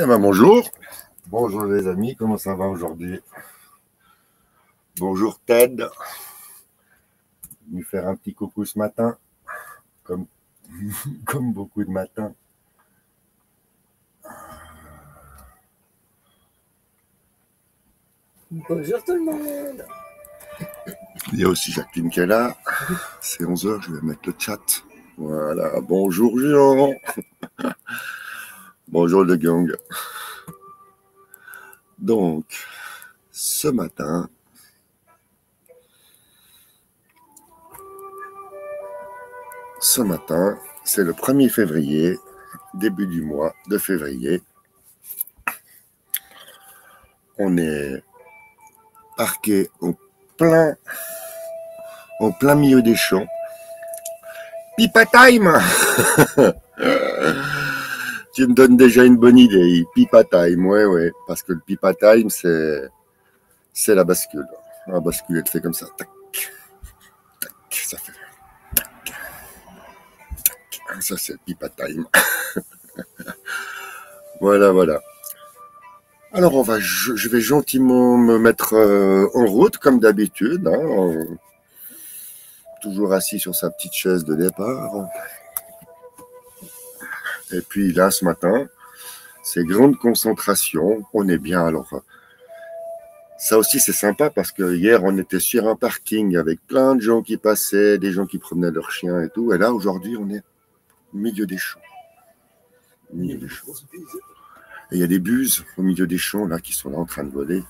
Eh ben bonjour. Bonjour les amis, comment ça va aujourd'hui? Bonjour Ted. Venu faire un petit coucou ce matin, comme, comme beaucoup de matins. Bonjour tout le monde. Il y a aussi Jacqueline qui est là. C'est 11h, je vais mettre le chat. Voilà, bonjour Jean. Bonjour le gang. Donc, ce matin, c'est le 1er février, début du mois de février. On est parqué en plein milieu des champs. Pipa time. Tu me donnes déjà une bonne idée. Pipa time, ouais. Parce que le pipa time, c'est la bascule. La bascule, elle fait comme ça. Tac, tac, ça fait. Tac, tac. Ça, c'est le pipa time. Voilà. Alors, je vais gentiment me mettre en route, comme d'habitude. Toujours assis sur sa petite chaise de départ. Et puis là, ce matin, c'est grande concentration. On est bien. Alors, ça aussi, c'est sympa parce que hier, on était sur un parking avec plein de gens qui passaient, des gens qui promenaient leurs chiens et tout. Et là, aujourd'hui, on est au milieu des champs. Et il y a des buses au milieu des champs là qui sont là en train de voler.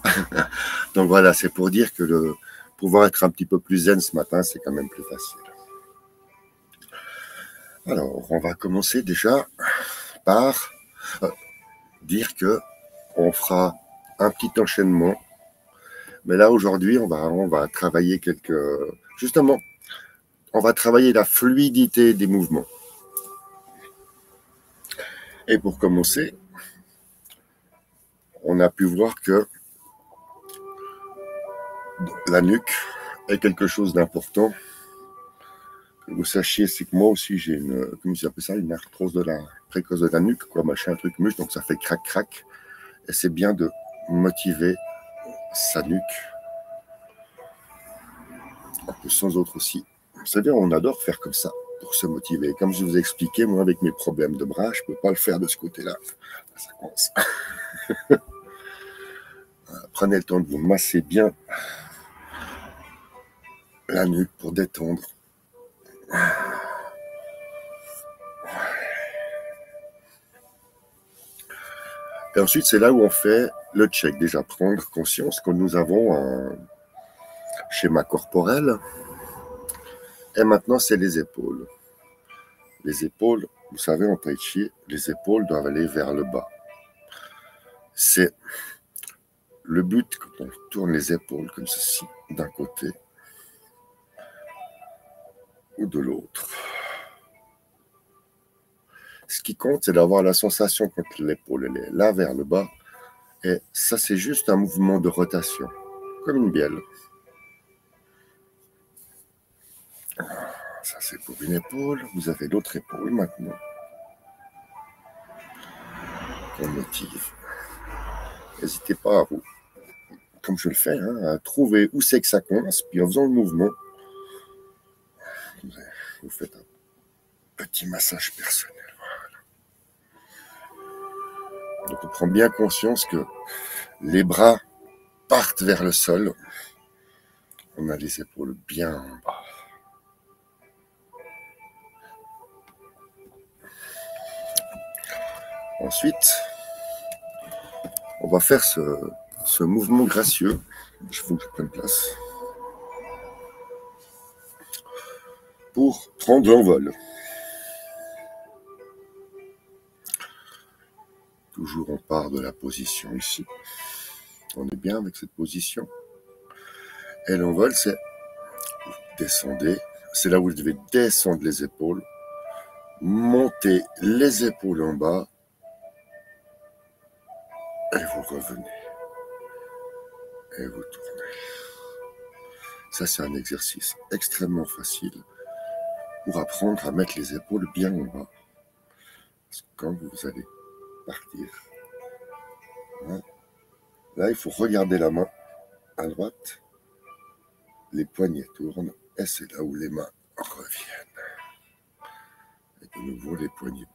Donc voilà, c'est pour dire que pouvoir être un petit peu plus zen ce matin, c'est quand même plus facile. Alors, on va commencer déjà par dire que on fera un petit enchaînement. Mais là, aujourd'hui, on va travailler justement, on va travailler la fluidité des mouvements. Et pour commencer, on a pu voir que la nuque est quelque chose d'important. Que vous sachiez, c'est que moi aussi, j'ai comment ils appellent ça, une arthrose précoce de la nuque, quoi, machin, un truc muscle, donc ça fait crac. Et c'est bien de motiver sa nuque. Un peu sans autre aussi. C'est-à-dire, on adore faire comme ça pour se motiver. Comme je vous ai expliqué, moi, avec mes problèmes de bras, je ne peux pas le faire de ce côté-là. Ça commence. Prenez le temps de vous masser bien la nuque pour détendre. Et ensuite, c'est là où on fait le check. Déjà, prendre conscience que nous avons un schéma corporel. Et maintenant, c'est les épaules. Les épaules, vous savez, en tai chi, les épaules doivent aller vers le bas. C'est le but quand on tourne les épaules comme ceci, d'un côté ou de l'autre. Ce qui compte, c'est d'avoir la sensation quand l'épaule est là vers le bas. Et ça, c'est juste un mouvement de rotation, comme une bielle. Ça, c'est pour une épaule. Vous avez l'autre épaule maintenant. On motive. N'hésitez pas à vous, comme je le fais, à trouver où c'est que ça coince, puis en faisant le mouvement, vous faites un petit massage personnel. Voilà. Donc on prend bien conscience que les bras partent vers le sol. On a les épaules bien en bas. Ensuite, on va faire ce mouvement gracieux. Je faut que je prenne place. Pour prendre l'envol. Toujours on part de la position ici. On est bien avec cette position. Et l'envol, c'est vous descendez. C'est là où vous devez descendre les épaules. Monter les épaules en bas. Et vous revenez. Et vous tournez. Ça, c'est un exercice extrêmement facile pour apprendre à mettre les épaules bien en bas. Parce que quand vous allez partir, Hein. Là, il faut regarder la main à droite. Les poignets tournent et c'est là où les mains reviennent. Et de nouveau, les poignets tournent.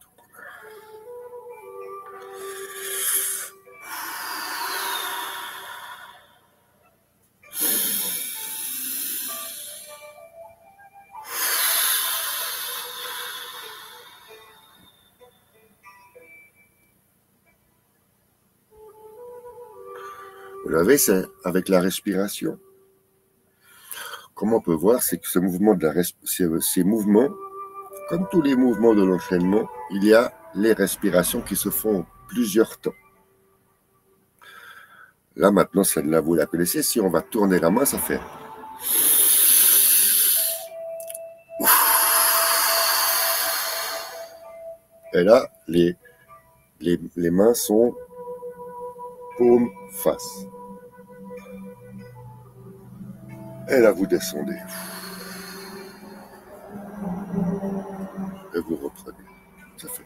Vous l'avez, c'est avec la respiration. Comme on peut voir, c'est que ce mouvement de ces mouvements, comme tous les mouvements de l'entraînement, il y a les respirations qui se font en plusieurs temps. Là, maintenant, celle-là, vous la connaissez. Si on va tourner la main, ça fait. Et là, les mains sont paume face. Et là, vous descendez. Et vous reprenez. Ça fait.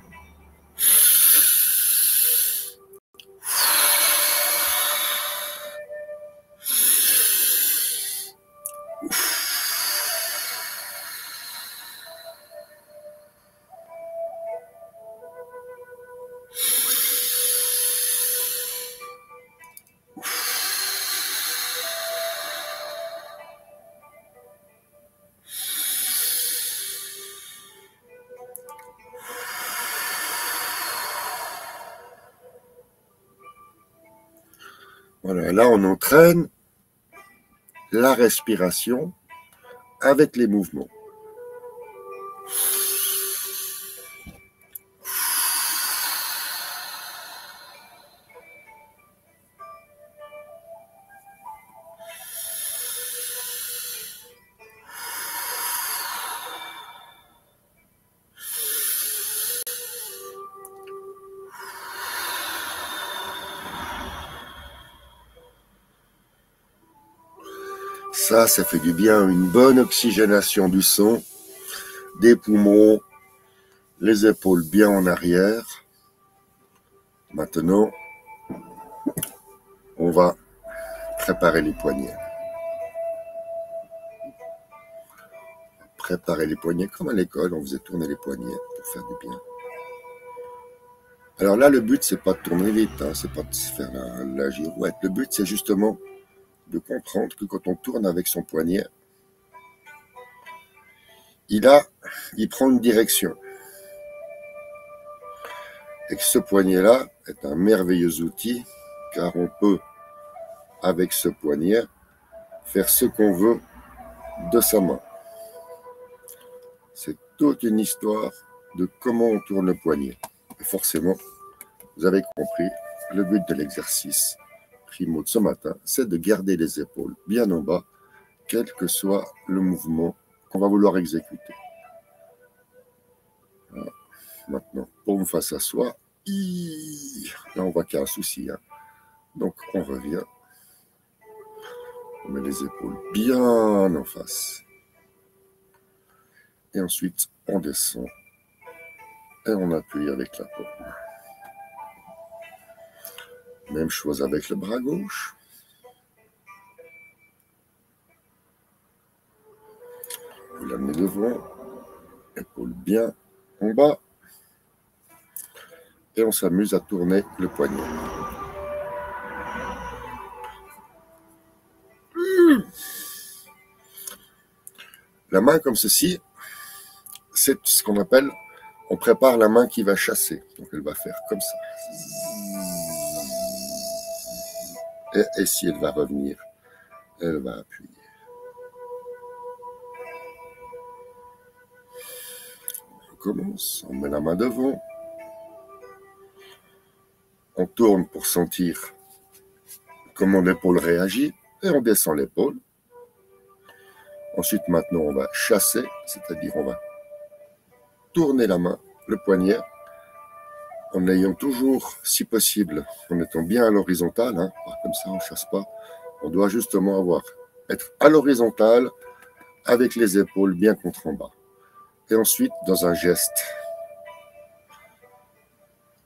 Voilà, là, on entraîne la respiration avec les mouvements. Ça fait du bien, une bonne oxygénation du sang, des poumons, les épaules bien en arrière. Maintenant, on va préparer les poignets. Préparer les poignets comme à l'école, on faisait tourner les poignets pour faire du bien. Alors là, le but, c'est pas de tourner vite, hein, c'est pas de se faire la girouette. Le but, c'est justement de comprendre que quand on tourne avec son poignet, il prend une direction. Et que ce poignet-là est un merveilleux outil, car on peut, avec ce poignet, faire ce qu'on veut de sa main. C'est toute une histoire de comment on tourne le poignet. Et forcément, vous avez compris, le but de l'exercice primo de ce matin, c'est de garder les épaules bien en bas, quel que soit le mouvement qu'on va vouloir exécuter. Voilà. Maintenant, paume face à soi. Là, on voit qu'il y a un souci. Hein. Donc, on revient. On met les épaules bien en face. Et ensuite, on descend. Et on appuie avec la paume. Même chose avec le bras gauche. Vous l'amenez devant. Épaules bien en bas. Et on s'amuse à tourner le poignet. La main comme ceci, c'est ce qu'on appelle, on prépare la main qui va chasser. Donc elle va faire comme ça. Et si elle va revenir, elle va appuyer. On recommence, on met la main devant. On tourne pour sentir comment l'épaule réagit et on descend l'épaule. Ensuite, maintenant, on va chasser, c'est-à-dire on va tourner la main, le poignet, en ayant toujours, si possible, en étant bien à l'horizontale, hein, comme ça on ne chasse pas. On doit justement être à l'horizontale avec les épaules bien contre en bas. Et ensuite, dans un geste,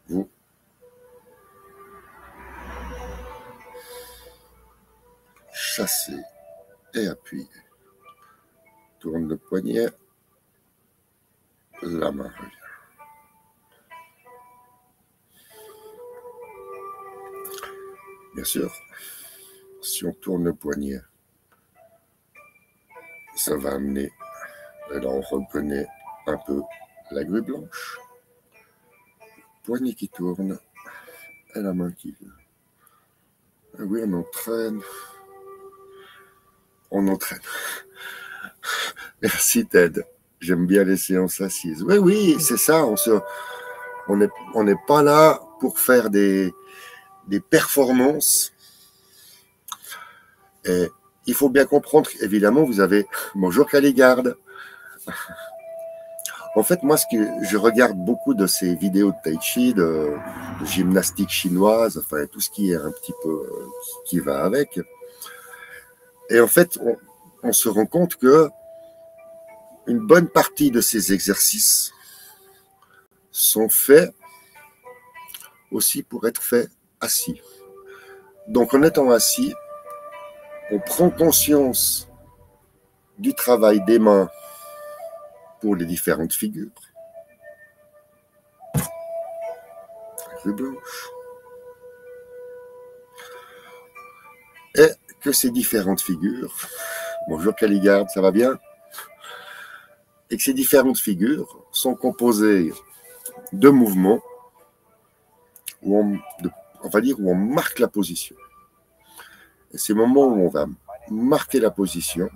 vous chassez et appuyez. Tourne le poignet, la main revient. Bien sûr, si on tourne le poignet, ça va amener, et là on reconnaît un peu la grue blanche. Poignet qui tourne et la main qui vient. Et oui, on entraîne. On entraîne. Merci Ted. J'aime bien les séances assises. Oui, oui, c'est ça. On n'est pas là pour faire des performances. Et il faut bien comprendre, évidemment, vous avez... Bonjour Caligarde. En fait, moi, je regarde beaucoup de ces vidéos de tai chi, de gymnastique chinoise, enfin, tout ce qui est un petit peu... qui va avec. Et en fait, on se rend compte que une bonne partie de ces exercices sont faits aussi pour être faits assis. Donc, en étant assis, on prend conscience du travail des mains pour les différentes figures. Grue blanche. Et que ces différentes figures, bonjour Caligarde, ça va bien? Et que ces différentes figures sont composées de mouvements où on va dire où on marque la position. Et ces moments où on va marquer la position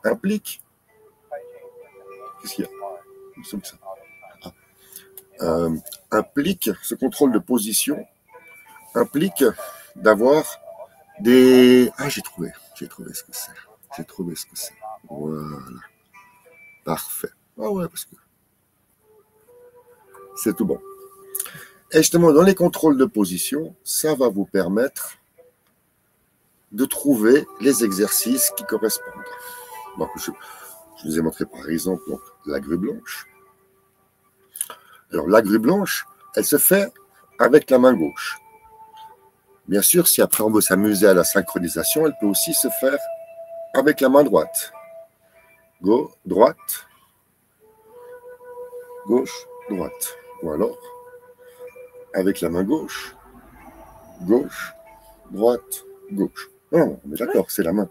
implique. Qu'est-ce qu'il y a? Il me semble que ça. Implique, ce contrôle de position implique d'avoir des... Ah, j'ai trouvé ce que c'est. J'ai trouvé ce que c'est. Voilà. Parfait. Ah ouais, parce que c'est tout bon. Et justement, dans les contrôles de position, ça va vous permettre de trouver les exercices qui correspondent. Donc, je vous ai montré par exemple donc, la grue blanche. Alors, la grue blanche, elle se fait avec la main gauche. Bien sûr, si après on veut s'amuser à la synchronisation, elle peut aussi se faire avec la main droite. Droite, gauche, droite. Ou alors, avec la main gauche, gauche, droite, gauche. Non, on est d'accord, c'est la main.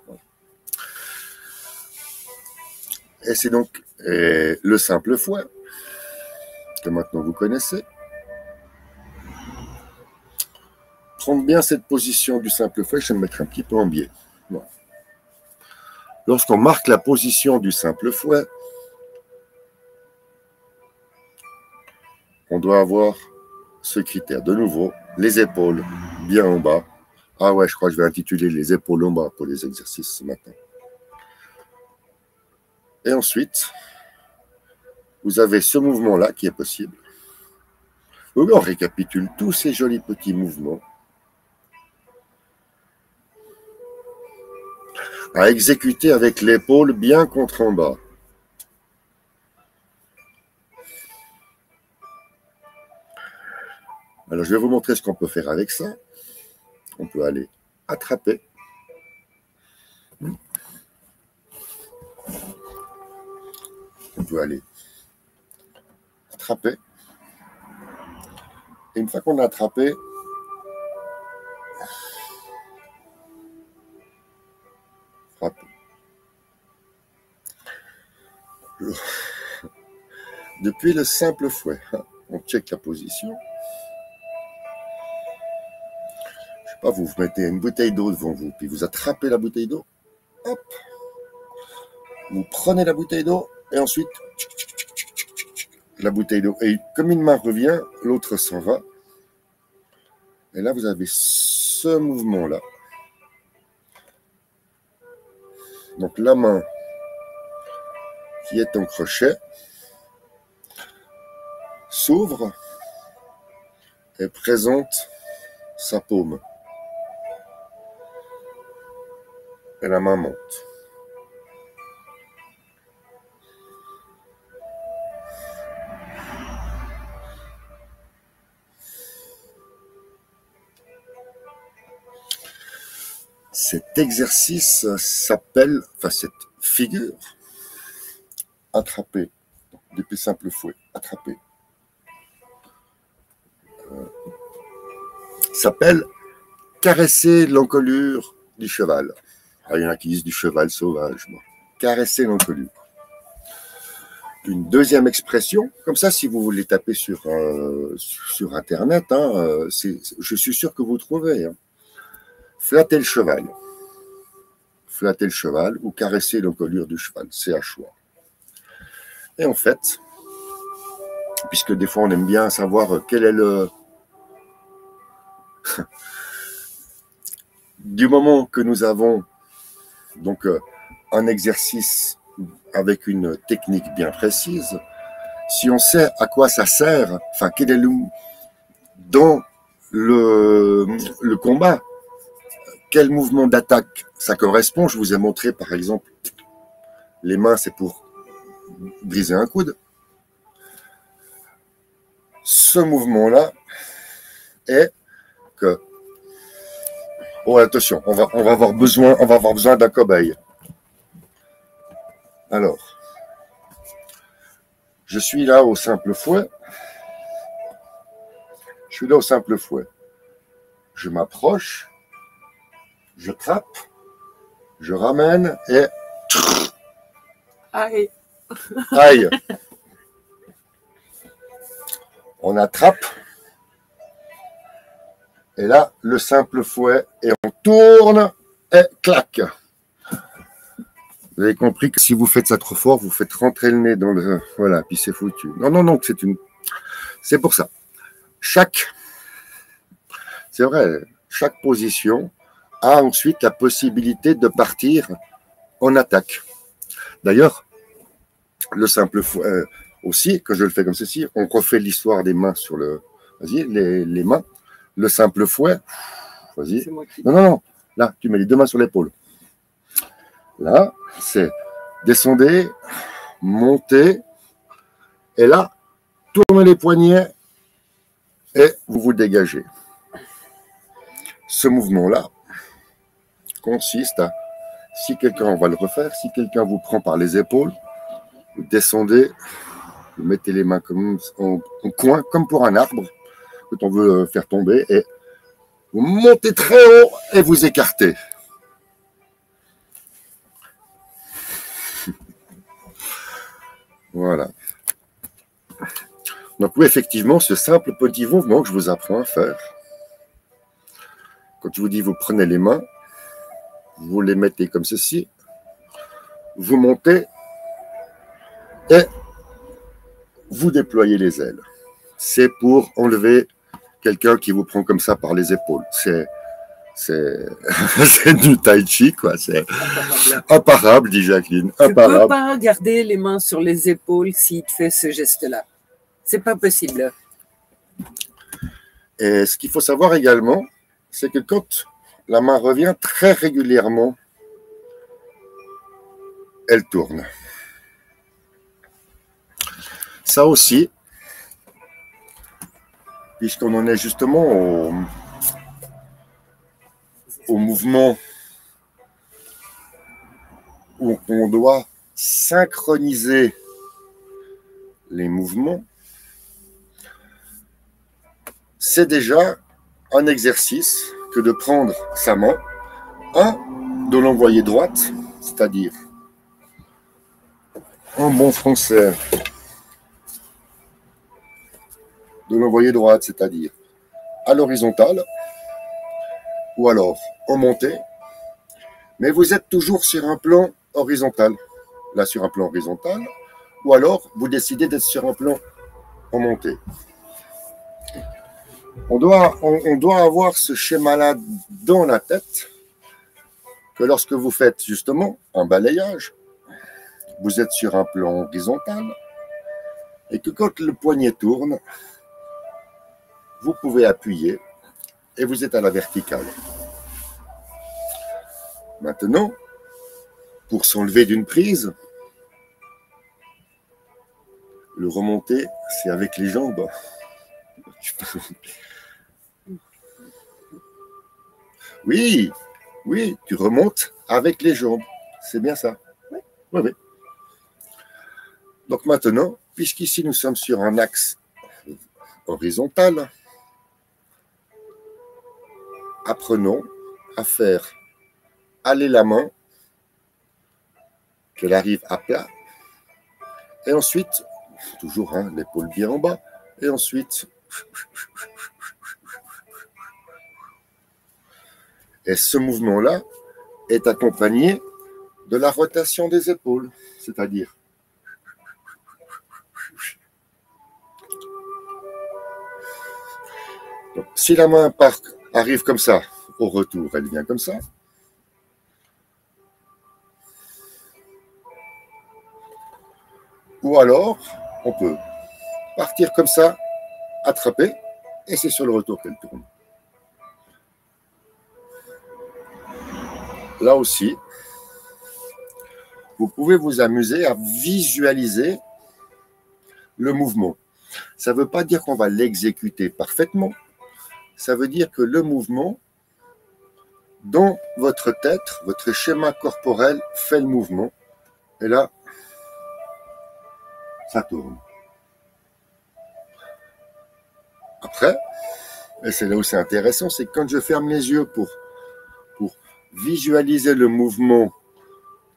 Et c'est donc le simple fouet, que maintenant vous connaissez. Prendre bien cette position du simple fouet, je vais me mettre un petit peu en biais. Voilà. Lorsqu'on marque la position du simple fouet, on doit avoir ce critère. De nouveau, les épaules bien en bas. Ah ouais, je crois que je vais intituler les épaules en bas pour les exercices ce matin. Et ensuite, vous avez ce mouvement-là qui est possible. On récapitule tous ces jolis petits mouvements à exécuter avec l'épaule bien contre en bas. Alors, je vais vous montrer ce qu'on peut faire avec ça. On peut aller attraper. On peut aller attraper. Et une fois qu'on a attrapé, frapper. Depuis le simple fouet, on check la position. Je sais pas, vous mettez une bouteille d'eau devant vous, puis vous attrapez la bouteille d'eau. Hop. Vous prenez la bouteille d'eau et ensuite la bouteille d'eau. Et comme une main revient, l'autre s'en va. Et là, vous avez ce mouvement-là. Donc la main qui est en crochet s'ouvre et présente sa paume. Et la main monte. Cet exercice s'appelle, enfin cette figure, attraper, depuis simple fouet, attraper, s'appelle caresser l'encolure du cheval. Alors, il y en a qui disent du cheval sauvage. Bon. Caresser l'encolure. Une deuxième expression, comme ça, si vous voulez taper sur Internet, hein, je suis sûr que vous trouvez. Hein. Flatter le cheval. Flatter le cheval ou caresser l'encolure du cheval. C'est à choix. Et en fait, puisque des fois on aime bien savoir quel est le... Du moment que nous avons donc un exercice avec une technique bien précise, si on sait à quoi ça sert, enfin quel est dans le combat, quel mouvement d'attaque ça correspond. Je vous ai montré par exemple, les mains c'est pour briser un coude. Ce mouvement-là est que... Oh attention, on va avoir besoin d'un cobaye. Alors, je suis là au simple fouet. Je m'approche, je trappe, je ramène et... Aïe. Aïe. On attrape. Et là, le simple fouet, et on tourne, et clac. Vous avez compris que si vous faites ça trop fort, vous faites rentrer le nez dans le... Voilà, puis c'est foutu. Non, c'est pour ça. C'est vrai, chaque position a ensuite la possibilité de partir en attaque. D'ailleurs, le simple fouet aussi, quand je le fais comme ceci, on refait l'histoire des mains sur le... Vas-y, les mains. Le simple fouet, vas-y. Non. Là, tu mets les deux mains sur l'épaule. Là, c'est descendez, montez, et là, tournez les poignets et vous vous dégagez. Ce mouvement-là consiste à, si quelqu'un, on va le refaire, si quelqu'un vous prend par les épaules, vous descendez, vous mettez les mains comme en coin, comme pour un arbre, que on veut faire tomber, et vous montez très haut et vous écartez. Voilà. Donc oui, effectivement, ce simple petit mouvement que je vous apprends à faire, quand je vous dis vous prenez les mains, vous les mettez comme ceci, vous montez et vous déployez les ailes. C'est pour enlever quelqu'un qui vous prend comme ça par les épaules. C'est du tai chi, quoi. C'est imparable, dit Jacqueline. Imparable. Tu peux pas garder les mains sur les épaules s'il te fait ce geste-là. C'est pas possible. Et ce qu'il faut savoir également, c'est que quand la main revient très régulièrement, elle tourne. Ça aussi, puisqu'on en est justement au mouvement où on doit synchroniser les mouvements, c'est déjà un exercice que de prendre sa main, de l'envoyer droite, c'est-à-dire en bon français, de l'envoyer droite, c'est-à-dire à l'horizontale, ou alors en montée, mais vous êtes toujours sur un plan horizontal. Là, sur un plan horizontal, ou alors vous décidez d'être sur un plan en montée. On doit avoir ce schéma-là dans la tête, que lorsque vous faites justement un balayage, vous êtes sur un plan horizontal, et que quand le poignet tourne, vous pouvez appuyer et vous êtes à la verticale. Maintenant, pour s'enlever d'une prise, le remonter, c'est avec les jambes. Oui, Oui, tu remontes avec les jambes. C'est bien ça. Oui, oui, oui. Donc maintenant, puisqu'ici nous sommes sur un axe horizontal, apprenons à faire aller la main, qu'elle arrive à plat, et ensuite, toujours hein, l'épaule bien en bas, et ensuite, et ce mouvement-là est accompagné de la rotation des épaules, c'est-à-dire donc, si la main arrive comme ça, au retour, elle vient comme ça. Ou alors, on peut partir comme ça, attraper, et c'est sur le retour qu'elle tourne. Là aussi, vous pouvez vous amuser à visualiser le mouvement. Ça ne veut pas dire qu'on va l'exécuter parfaitement. Ça veut dire que le mouvement, dans votre tête, votre schéma corporel fait le mouvement. Et là, ça tourne. Après, et c'est là où c'est intéressant, c'est que quand je ferme les yeux pour visualiser le mouvement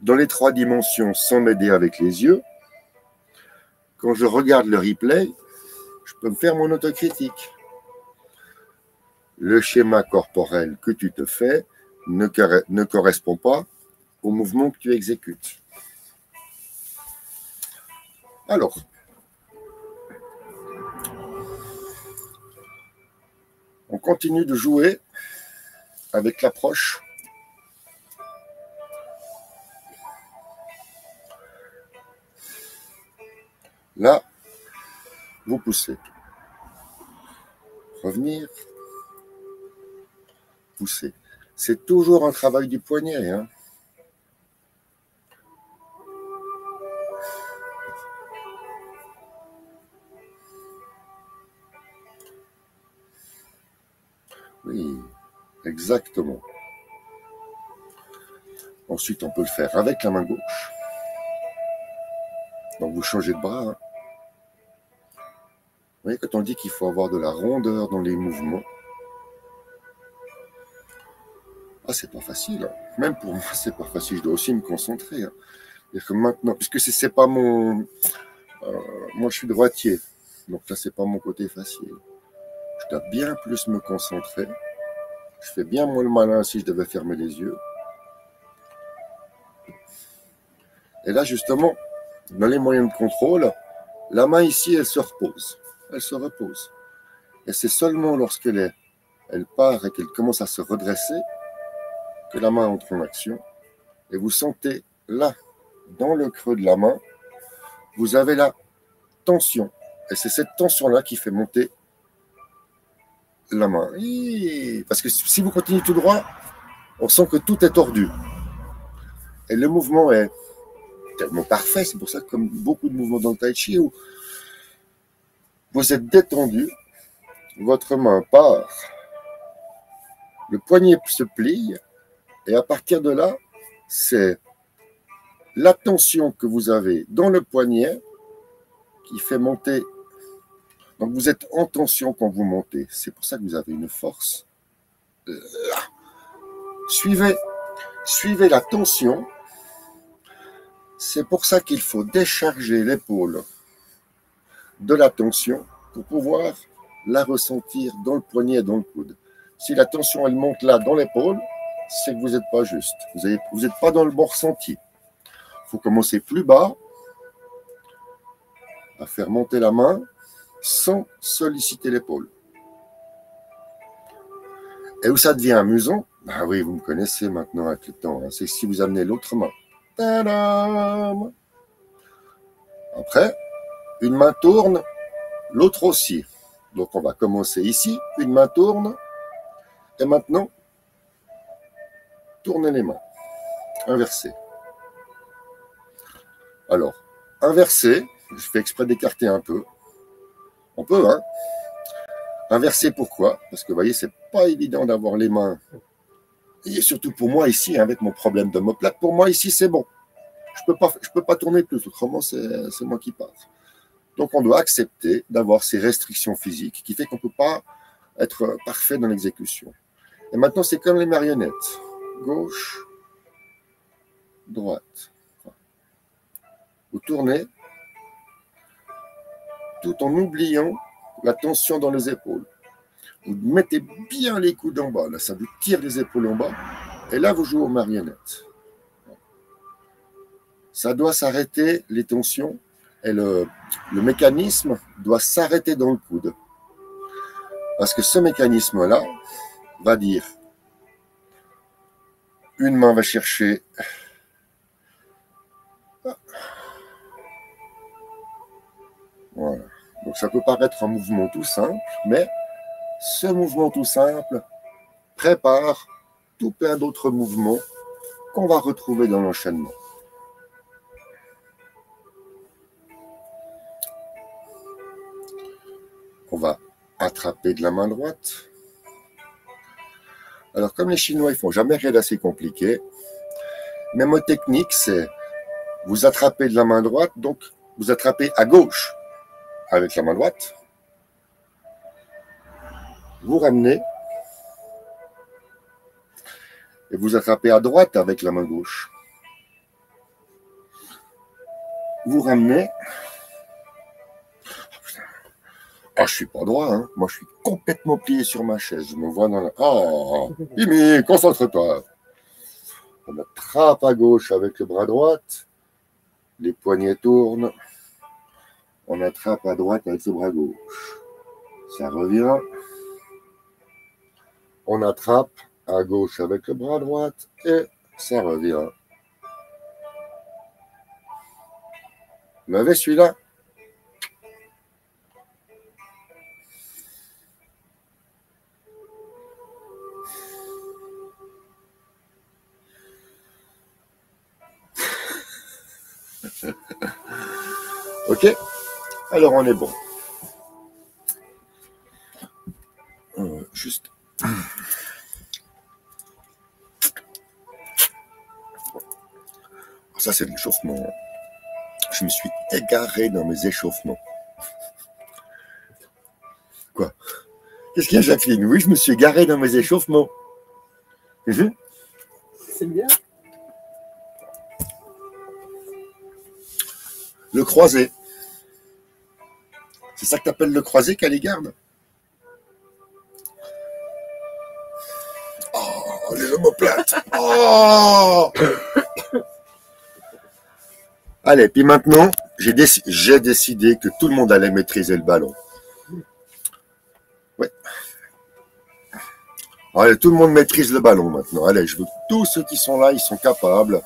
dans les 3 dimensions sans m'aider avec les yeux, quand je regarde le replay, je peux me faire mon autocritique. Le schéma corporel que tu te fais ne correspond pas au mouvement que tu exécutes. Alors, on continue de jouer avec l'approche. Là, vous poussez. Revenir. Pousser. C'est toujours un travail du poignet. Hein. Oui, exactement. Ensuite, on peut le faire avec la main gauche. Donc, vous changez de bras. Hein. Vous voyez, quand on dit qu'il faut avoir de la rondeur dans les mouvements, c'est pas facile. Hein. Même pour moi, c'est pas facile. Je dois aussi me concentrer. Hein. C'est-à-dire que maintenant, puisque c'est pas mon... moi, je suis droitier. Donc là, c'est pas mon côté facile. Je dois bien plus me concentrer. Je fais bien moins le malin si je devais fermer les yeux. Et là, justement, dans les moyens de contrôle, la main ici, elle se repose. Elle se repose. Et c'est seulement lorsqu'elle part et qu'elle commence à se redresser que la main entre en action. Et vous sentez là, dans le creux de la main, vous avez la tension. Et c'est cette tension-là qui fait monter la main. Parce que si vous continuez tout droit, on sent que tout est tordu. Et le mouvement est tellement parfait. C'est pour ça que comme beaucoup de mouvements dans le tai chi, où vous êtes détendu, votre main part, le poignet se plie, et à partir de là, c'est la tension que vous avez dans le poignet qui fait monter. Donc vous êtes en tension quand vous montez. C'est pour ça que vous avez une force. Là. Suivez la tension. C'est pour ça qu'il faut décharger l'épaule de la tension pour pouvoir la ressentir dans le poignet et dans le coude. Si la tension elle monte là dans l'épaule, c'est que vous n'êtes pas juste. Vous n'êtes pas dans le bon ressenti. Il faut commencer plus bas, à faire monter la main sans solliciter l'épaule. Et où ça devient amusant, oui, vous me connaissez maintenant avec le temps, hein, c'est si vous amenez l'autre main. Tadam! Après, une main tourne, l'autre aussi. Donc on va commencer ici, une main tourne, et maintenant, tournez les mains, inversez. Alors, inverser, je fais exprès d'écarter un peu. On peut, hein. Inverser, pourquoi? Parce que vous voyez, c'est pas évident d'avoir les mains Et surtout pour moi ici, avec mon problème d'omoplate, pour moi ici, c'est bon. Je peux pas tourner plus, autrement, c'est moi qui passe. Donc, on doit accepter d'avoir ces restrictions physiques qui fait qu'on ne peut pas être parfait dans l'exécution. Et maintenant, c'est comme les marionnettes. Gauche, droite. Vous tournez tout en oubliant la tension dans les épaules. Vous mettez bien les coudes en bas. Là, ça vous tire les épaules en bas. Et là, vous jouez aux marionnettes. Ça doit s'arrêter, les tensions. Et le mécanisme doit s'arrêter dans le coude. Parce que ce mécanisme-là va dire, une main va chercher, voilà. Donc ça peut paraître un mouvement tout simple, mais ce mouvement tout simple prépare tout plein d'autres mouvements qu'on va retrouver dans l'enchaînement. On va attraper de la main droite. Alors, comme les Chinois, ils font jamais rien d'assez compliqué, même ma technique, c'est vous attrapez de la main droite, donc vous attrapez à gauche avec la main droite, vous ramenez et vous attrapez à droite avec la main gauche. Vous ramenez. Ah, je suis pas droit, hein. Moi je suis complètement plié sur ma chaise. Je me vois dans la. Oh, Mimi, concentre-toi. On attrape à gauche avec le bras droit, les poignets tournent. On attrape à droite avec le bras gauche. Ça revient. On attrape à gauche avec le bras droit et ça revient. Vous l'avez celui-là? Ok? Alors on est bon. Juste. Ça c'est l'échauffement. Je me suis égaré dans mes échauffements. Quoi? Qu'est-ce qu'il y a, Jacqueline? Oui, je me suis égaré dans mes échauffements. C'est bien. Le croisé. C'est ça que tu appelles le croisé, Caligarde? Oh, les omoplates. Oh. Allez, puis maintenant, j'ai décidé que tout le monde allait maîtriser le ballon. Ouais. Allez, tout le monde maîtrise le ballon maintenant. Allez, je veux que tous ceux qui sont là, ils sont capables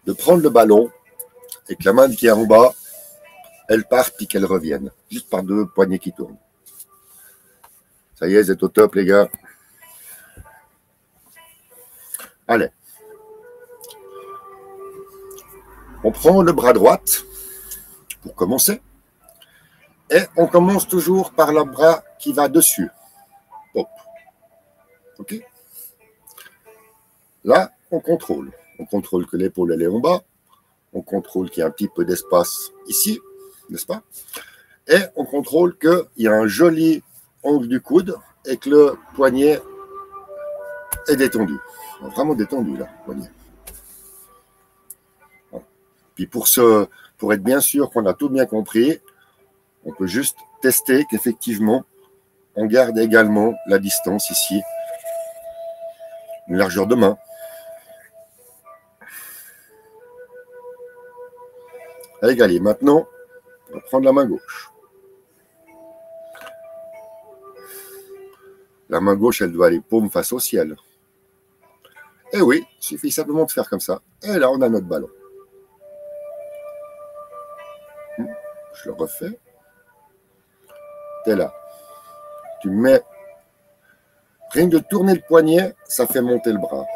de prendre le ballon et que la main qui est en bas, elle parte puis qu'elle revienne. Juste par deux poignets qui tournent. Ça y est, vous êtes au top, les gars. Allez. On prend le bras droit pour commencer. Et on commence toujours par le bras qui va dessus. Hop. OK? Là, on contrôle. On contrôle que l'épaule elle est en bas. On contrôle qu'il y a un petit peu d'espace ici, n'est-ce pas? Et on contrôle qu'il y a un joli angle du coude et que le poignet est détendu. Vraiment détendu, là, le poignet. Voilà. Puis pour être bien sûr qu'on a tout bien compris, on peut juste tester qu'effectivement, on garde également la distance ici, une largeur de main. À égaler. Maintenant, on va prendre la main gauche. La main gauche, elle doit aller paume face au ciel. Et oui, il suffit simplement de faire comme ça. Et là, on a notre ballon. Je le refais. T'es là. Tu mets... Rien que de tourner le poignet, ça fait monter le bras.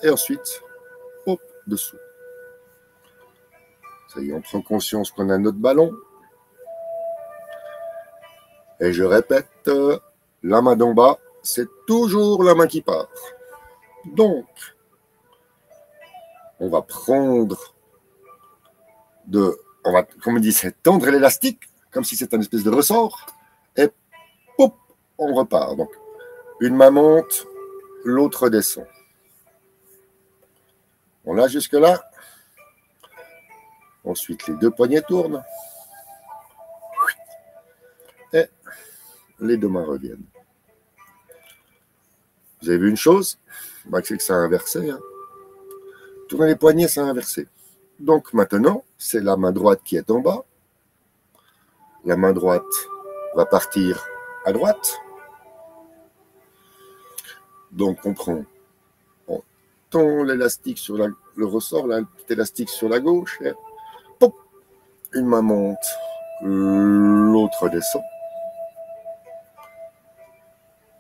Et ensuite, hop, dessous. Ça y est, on prend conscience qu'on a notre ballon. Et je répète, la main d'en bas, c'est toujours la main qui part. Donc, on va prendre on va, comme on dit, c'est tendre l'élastique, comme si c'était une espèce de ressort, et pop, on repart. Donc, une main monte, l'autre descend. On l'a jusque-là. Ensuite, les deux poignets tournent. Et les deux mains reviennent. Vous avez vu une chose? C'est que c'est inversé. Hein. Tourner les poignets, c'est inversé. Donc maintenant, c'est la main droite qui est en bas. La main droite va partir à droite. Donc on tend l'élastique sur le ressort, là, le petit élastique sur la gauche. Et pop, une main monte, l'autre descend.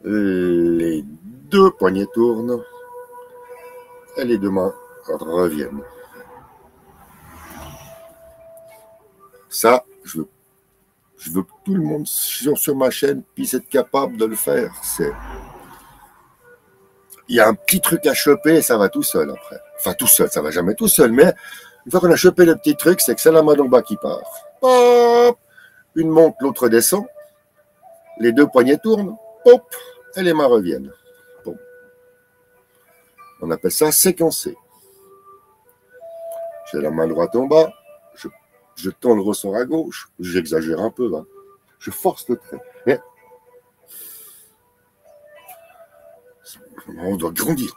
Les deux poignets tournent et les deux mains reviennent. Ça, je veux que tout le monde sur ma chaîne puisse être capable de le faire. Il y a un petit truc à choper et ça va tout seul après. Enfin, tout seul, ça va jamais tout seul, mais une fois qu'on a chopé le petit truc, c'est que c'est la main d'en bas qui part. Hop, une monte, l'autre descend. Les deux poignets tournent. Hop, et les mains reviennent. Bon. On appelle ça séquencer. J'ai la main droite en bas. Je tends le ressort à gauche. J'exagère un peu. Hein. Je force le trait. Mais on doit grandir.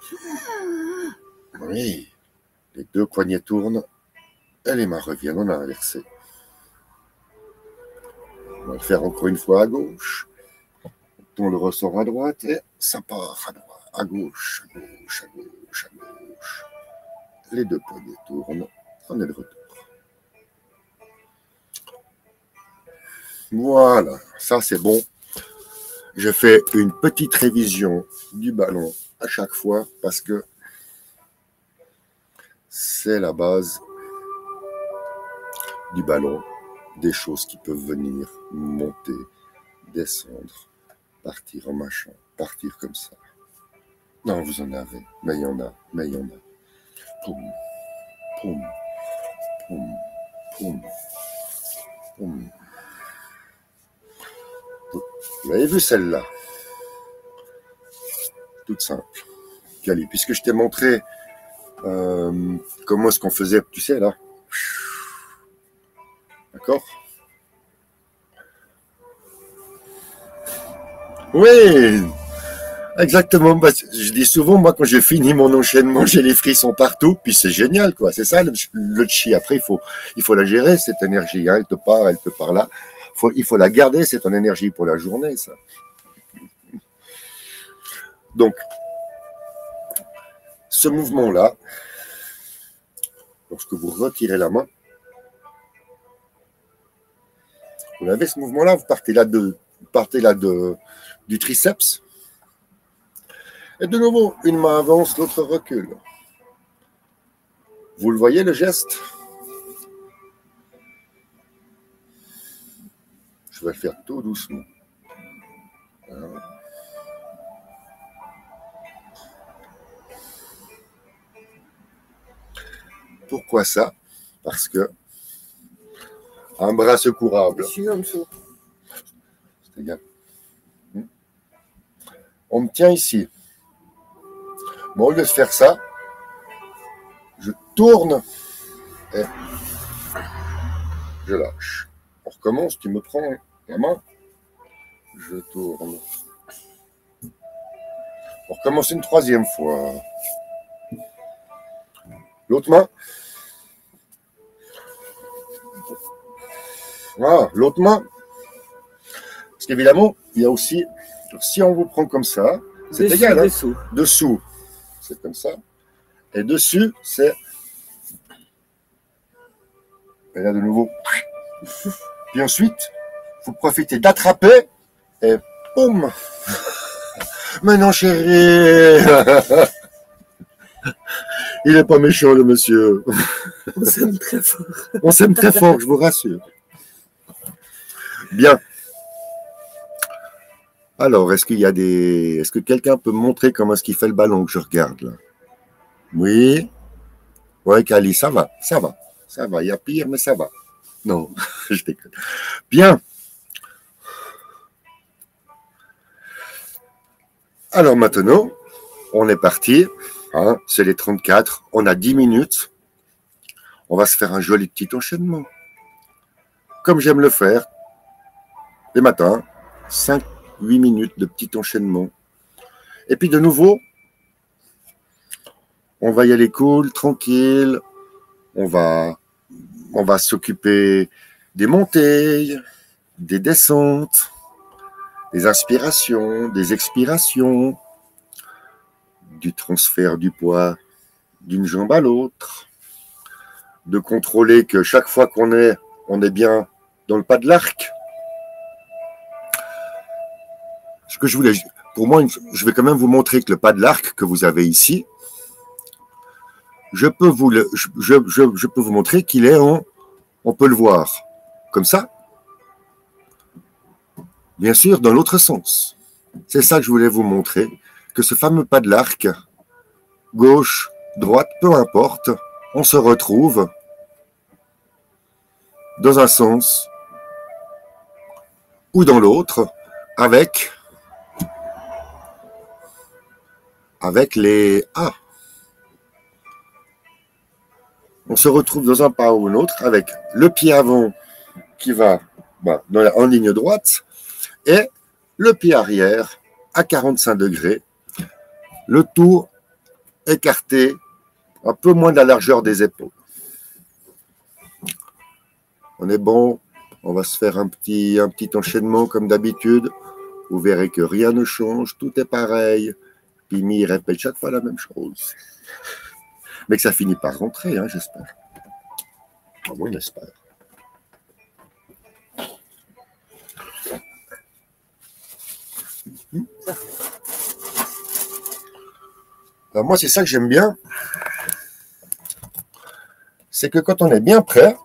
Oui. Les deux poignets tournent et les mains reviennent. On a inversé. On va le faire encore une fois à gauche. On tend le ressort à droite et ça part à droite, à gauche, à gauche, à gauche, à gauche. Les deux poignets tournent. On est de retour. Voilà, ça c'est bon. Je fais une petite révision du ballon à chaque fois parce que c'est la base du ballon, des choses qui peuvent venir, monter, descendre, partir en machin, partir comme ça. Non, vous en avez, mais il y en a, mais il y en a. Poum, poum, poum, poum, poum. Vous avez vu celle-là? Toute simple. Cali, puisque je t'ai montré comment est-ce qu'on faisait, tu sais, là. D'accord? Oui, exactement. Bah, je dis souvent, moi, quand j'ai fini mon enchaînement, j'ai les frissons partout, puis c'est génial, quoi. C'est ça, le chi. Après, il faut la gérer, cette énergie. Hein. Elle te part là. Il faut la garder, c'est ton énergie pour la journée, ça. Donc, ce mouvement-là, lorsque vous retirez la main, vous avez ce mouvement-là, vous partez là du triceps. Et de nouveau, une main avance, l'autre recule. Vous le voyez, le geste? Je vais le faire tout doucement. Voilà. Pourquoi ça? Parce que un bras secourable. C'est égal. On me tient ici. Bon, au lieu de faire ça, je tourne et je lâche. On recommence, tu me prends la main, je tourne. On recommence une troisième fois. L'autre main. Voilà, l'autre main. Parce qu'évidemment, il y a aussi, si on vous prend comme ça, c'est égal. Hein, dessous, c'est comme ça. Et dessus, c'est... Et là, de nouveau. Puis ensuite, vous profitez d'attraper et boum. Mais non, chérie. Il n'est pas méchant, le monsieur. On s'aime très fort. On s'aime très fort, je vous rassure. Bien. Alors, est-ce qu'il y a des... Est-ce que quelqu'un peut me montrer comment est-ce qu'il fait le ballon que je regarde là? Oui. Ouais, Kali, ça va, ça va. Ça va, il y a pire, mais ça va. Non, je déconne. Bien. Alors maintenant, on est parti. Hein, c'est les 34. On a 10 minutes. On va se faire un joli petit enchaînement. Comme j'aime le faire. Les matins. 5-8 minutes de petit enchaînement. Et puis de nouveau, on va y aller cool, tranquille. On va s'occuper des montées, des descentes, des inspirations, des expirations, du transfert du poids d'une jambe à l'autre, de contrôler que chaque fois on est bien dans le pas de l'arc. Ce que je voulais, pour moi, je vais quand même vous montrer que le pas de l'arc que vous avez ici, je peux vous montrer qu'il est on peut le voir comme ça, bien sûr, dans l'autre sens. C'est ça que je voulais vous montrer, que ce fameux pas de l'arc, gauche, droite, peu importe, on se retrouve dans un sens ou dans l'autre avec les A. On se retrouve dans un pas ou un autre avec le pied avant qui va en ligne droite et le pied arrière à 45 degrés, le tout écarté un peu moins de la largeur des épaules. On est bon, on va se faire un petit enchaînement comme d'habitude. Vous verrez que rien ne change, tout est pareil. Pimi répète chaque fois la même chose. Mais que ça finit par rentrer, hein, j'espère. Moi, j'espère. Alors moi, c'est ça que j'aime bien. C'est que quand on est bien prêt,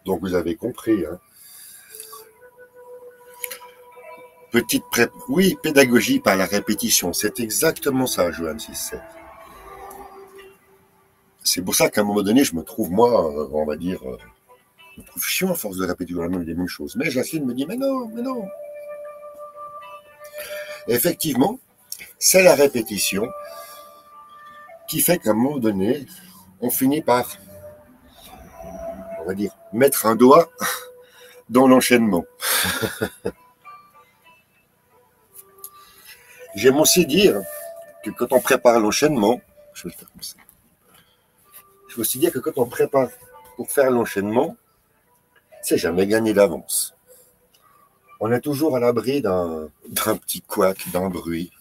donc vous avez compris, hein. Oui, pédagogie par la répétition, c'est exactement ça, Joanne 6-7. C'est pour ça qu'à un moment donné, je me trouve, moi, on va dire, je me trouve chiant à force de répéter les mêmes choses. Mais Jacqueline me dit, mais non, mais non. Et effectivement, c'est la répétition qui fait qu'à un moment donné, on finit par, on va dire, mettre un doigt dans l'enchaînement. J'aime aussi dire que quand on prépare l'enchaînement, je vais le faire comme ça. Je veux aussi dire que quand on prépare pour faire l'enchaînement, c'est jamais gagné d'avance. On est toujours à l'abri d'un petit couac, d'un bruit,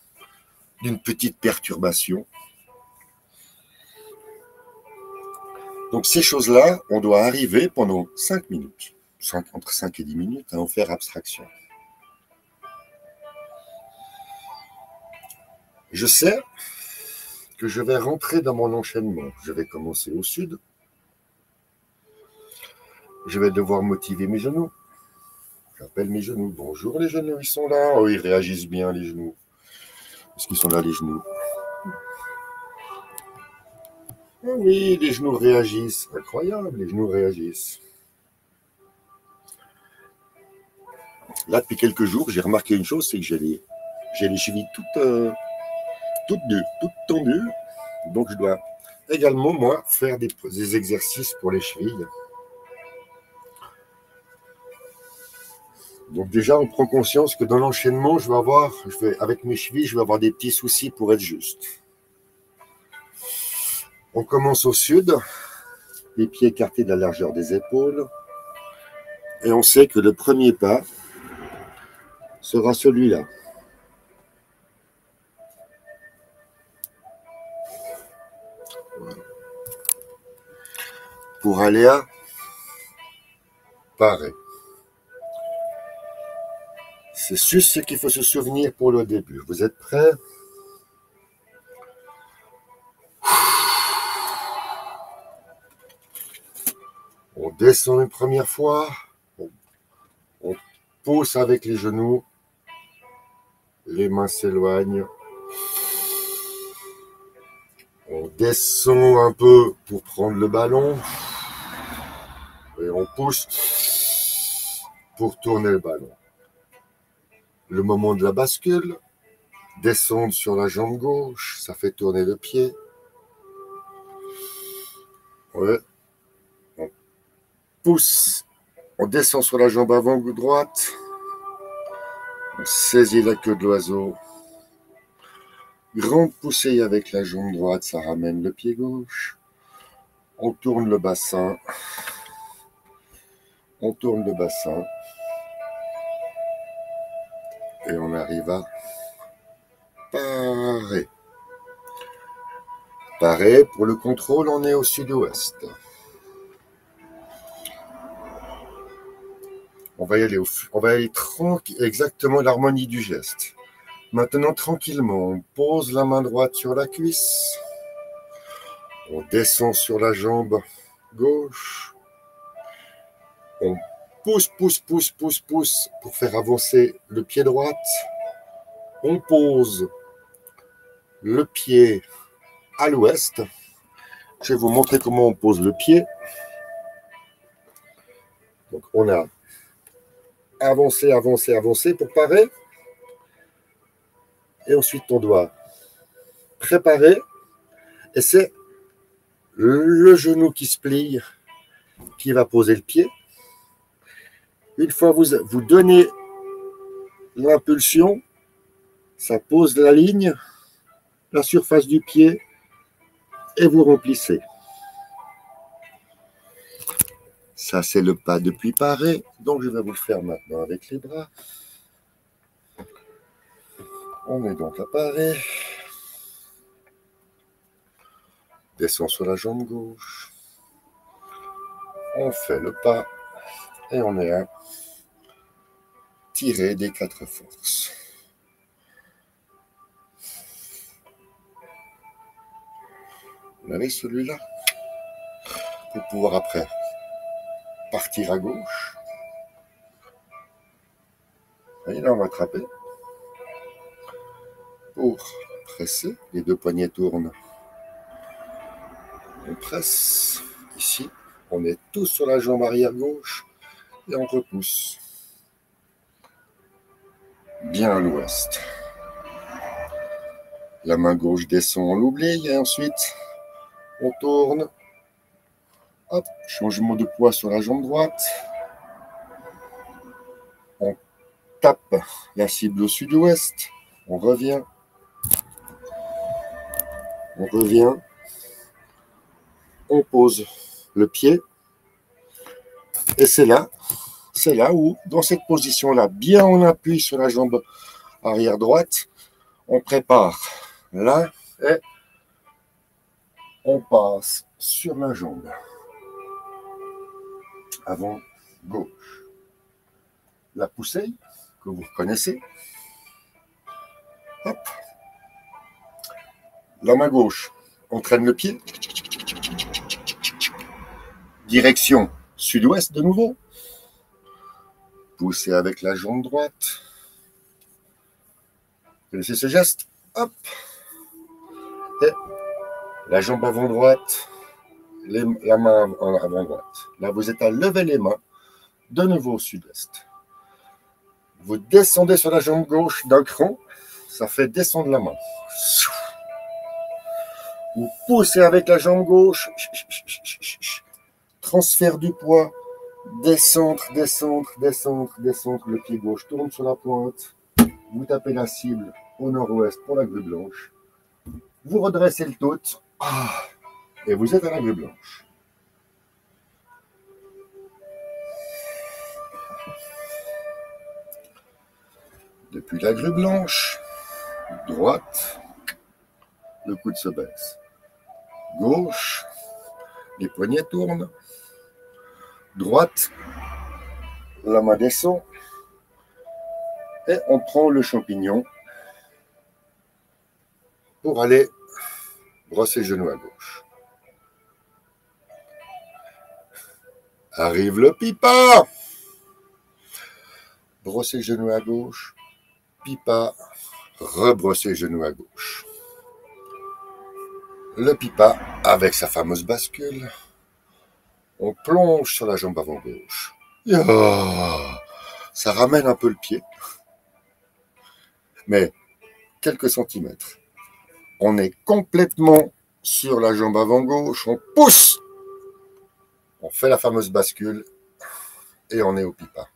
d'une petite perturbation. Donc ces choses-là, on doit arriver pendant 5 minutes, entre 5 et 10 minutes, à en faire abstraction. Je sais que je vais rentrer dans mon enchaînement. Je vais commencer au sud. Je vais devoir motiver mes genoux. J'appelle mes genoux. Bonjour les genoux, ils sont là. Oh, ils réagissent bien les genoux. Est-ce qu'ils sont là les genoux? Ah oui, les genoux réagissent. Incroyable, les genoux réagissent. Là, depuis quelques jours, j'ai remarqué une chose, c'est que j'ai les chevilles toutes nues, toutes tendues. Donc, je dois également, moi, faire des exercices pour les chevilles. Donc déjà, on prend conscience que dans l'enchaînement, avec mes chevilles, je vais avoir des petits soucis pour être juste. On commence au sud, les pieds écartés de la largeur des épaules. Et on sait que le premier pas sera celui-là. Voilà. Pour aller à pareil. C'est juste ce qu'il faut se souvenir pour le début. Vous êtes prêts? On descend une première fois. On pousse avec les genoux. Les mains s'éloignent. On descend un peu pour prendre le ballon. Et on pousse pour tourner le ballon. Le moment de la bascule, descendre sur la jambe gauche, ça fait tourner le pied. Ouais. On pousse, on descend sur la jambe avant ou droite. On saisit la queue de l'oiseau. Grande poussée avec la jambe droite, ça ramène le pied gauche. On tourne le bassin. On tourne le bassin. Et on arrive à parer. Parer, pour le contrôle, on est au sud-ouest. On va y aller tranquille, exactement l'harmonie du geste. Maintenant, tranquillement, on pose la main droite sur la cuisse. On descend sur la jambe gauche. On pousse, pousse, pousse, pousse, pousse pour faire avancer le pied droit. On pose le pied à l'ouest. Je vais vous montrer comment on pose le pied. Donc, on a avancé, avancé, avancé pour parer. Et ensuite, on doit préparer. Et c'est le genou qui se plie qui va poser le pied. Une fois vous donnez l'impulsion, ça pose la ligne, la surface du pied, et vous remplissez. Ça, c'est le pas depuis parer. Donc, je vais vous le faire maintenant avec les bras. On est donc à parer. Descend sur la jambe gauche. On fait le pas. Et on est à tirer des 4 forces. Vous avez celui-là pour pouvoir après partir à gauche. Et là, on va attraper pour presser. Les 2 poignets tournent. On presse. Ici, on est tous sur la jambe arrière gauche et on repousse. Bien à l'ouest. La main gauche descend, on l'oublie et ensuite on tourne. Hop, changement de poids sur la jambe droite. On tape la cible au sud-ouest. On revient. On revient. On pose le pied. Et c'est là où, dans cette position-là, bien on appuie sur la jambe arrière droite, on prépare là et on passe sur la jambe avant gauche. La poussée que vous connaissez. Hop. La main gauche entraîne le pied. Direction sud-ouest de nouveau. Poussez avec la jambe droite. Vous connaissez ce geste? Hop. Et la jambe avant droite. La main avant droite. Là, vous êtes à lever les mains. De nouveau au sud-est. Vous descendez sur la jambe gauche d'un cran. Ça fait descendre la main. Vous poussez avec la jambe gauche. Transfert du poids. Descendre, descendre, descendre, descendre. Le pied gauche tourne sur la pointe. Vous tapez la cible au nord-ouest pour la grue blanche. Vous redressez le tout. Et vous êtes à la grue blanche. Depuis la grue blanche, droite, le coude se baisse. Gauche, les poignets tournent. Droite, la main descend. Et on prend le champignon pour aller brosser le genou à gauche. Arrive le pipa. Brosser le genou à gauche. Pipa. Rebrosser le genou à gauche. Le pipa, avec sa fameuse bascule, on plonge sur la jambe avant gauche. Ça ramène un peu le pied, mais quelques centimètres. On est complètement sur la jambe avant gauche, on pousse, on fait la fameuse bascule et on est au pipa.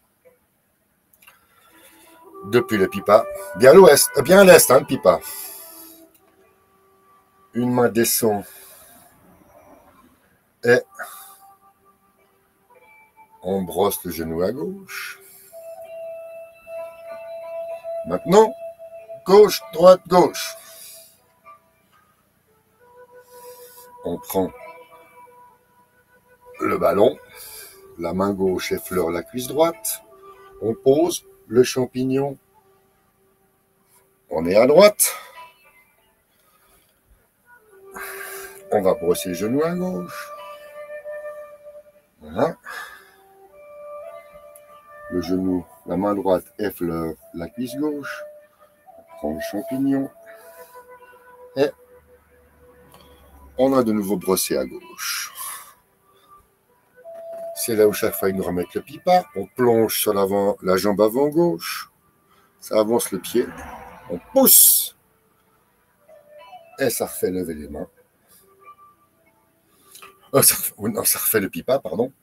Depuis le pipa, bien à l'ouest, bien à l'est, le pipa. Une main descend et on brosse le genou à gauche. Maintenant, gauche, droite, gauche. On prend le ballon, la main gauche effleure la cuisse droite, on pose le champignon, on est à droite, on va brosser le genou à gauche, voilà, le genou, la main droite effleure la cuisse gauche, on prend le champignon, et on a de nouveau brossé à gauche. C'est là où chaque fois il nous remet le pipa. On plonge sur l'avant, la jambe avant gauche. Ça avance le pied. On pousse. Et ça refait lever les mains. Ça refait le pipa, pardon.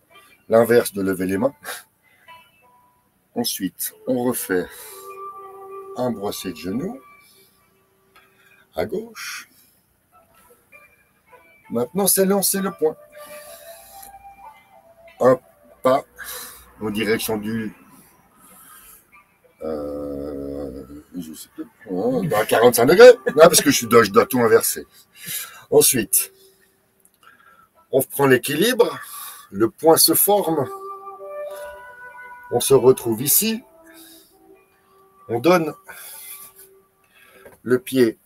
L'inverse de lever les mains. Ensuite, on refait un brossé de genou à gauche. Maintenant, c'est lancer le poing. Un pas en direction du je sais plus, à 45 degrés, non, parce que je dois tout inverser. Ensuite, on prend l'équilibre, le poing se forme, on se retrouve ici, on donne le pied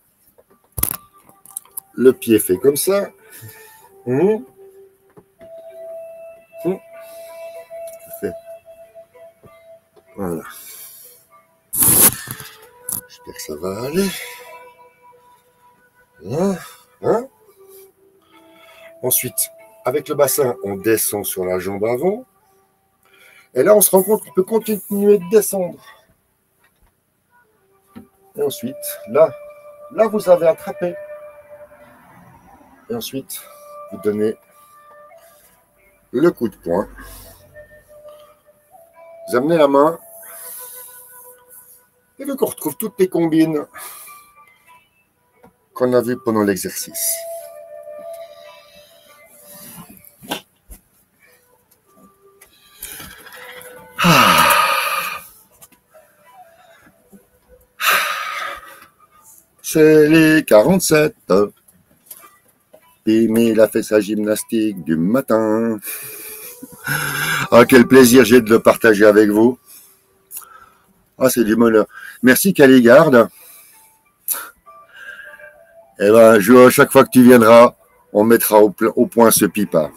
fait comme ça. Voilà. J'espère que ça va aller. Ensuite, avec le bassin, on descend sur la jambe avant. Et là, on se rend compte qu'on peut continuer de descendre. Et ensuite, là, vous avez attrapé. Et ensuite, vous donnez le coup de poing. Vous amenez la main. Et vu qu'on retrouve toutes les combines qu'on a vues pendant l'exercice. C'est les 47. Pimi, il a fait sa gymnastique du matin. Ah, quel plaisir j'ai de le partager avec vous. Ah, c'est du bonheur. Merci, Caligarde. Eh ben, chaque fois que tu viendras, on mettra au point ce pipa.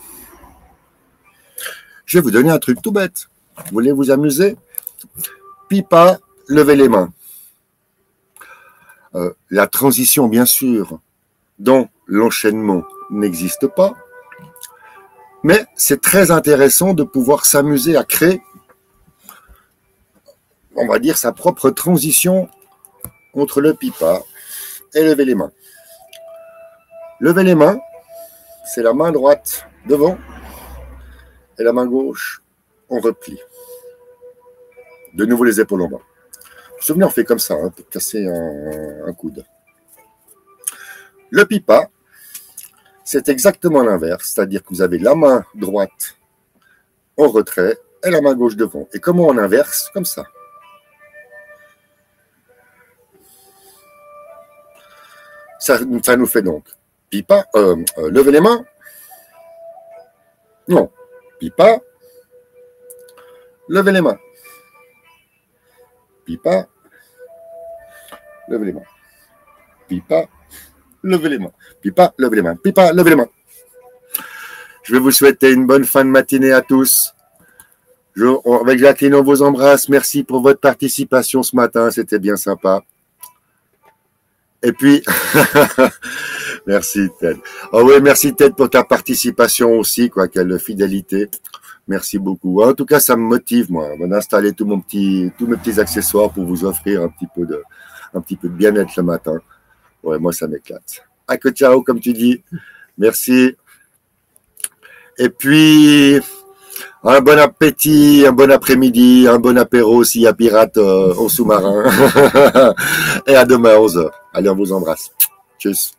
Je vais vous donner un truc tout bête. Vous voulez vous amuser? Pipa, levez les mains. La transition, bien sûr, dans l'enchaînement n'existe pas. Mais c'est très intéressant de pouvoir s'amuser à créer, on va dire, sa propre transition entre le pipa et lever les mains. Lever les mains, c'est la main droite devant et la main gauche, on replie. De nouveau les épaules en bas. Vous vous souvenez, on fait comme ça, pour casser un coude. Le pipa, c'est exactement l'inverse, c'est-à-dire que vous avez la main droite en retrait et la main gauche devant. Et comment on inverse? Comme ça. Ça nous fait donc pipa, lever les mains. Non, pipa, lever les mains. Pipa, levez les mains. Pipa, levez les mains. Pipa, levez les mains. Pipa, levez les mains. Je vais vous souhaiter une bonne fin de matinée à tous. Avec Jacqueline, on vous embrasse. Merci pour votre participation ce matin. C'était bien sympa. Et puis, merci Ted. Oh oui, merci Ted pour ta participation aussi, quoi, quelle fidélité. Merci beaucoup. En tout cas, ça me motive, moi, d'installer tous mes petits accessoires pour vous offrir un petit peu de bien-être le matin. Ouais, moi, ça m'éclate. Ako ciao, comme tu dis. Merci. Et puis, un bon appétit, un bon après-midi, un bon apéro s'il y a pirate au sous-marin. Et à demain à 11h. Allez, on vous embrasse. Tchuss.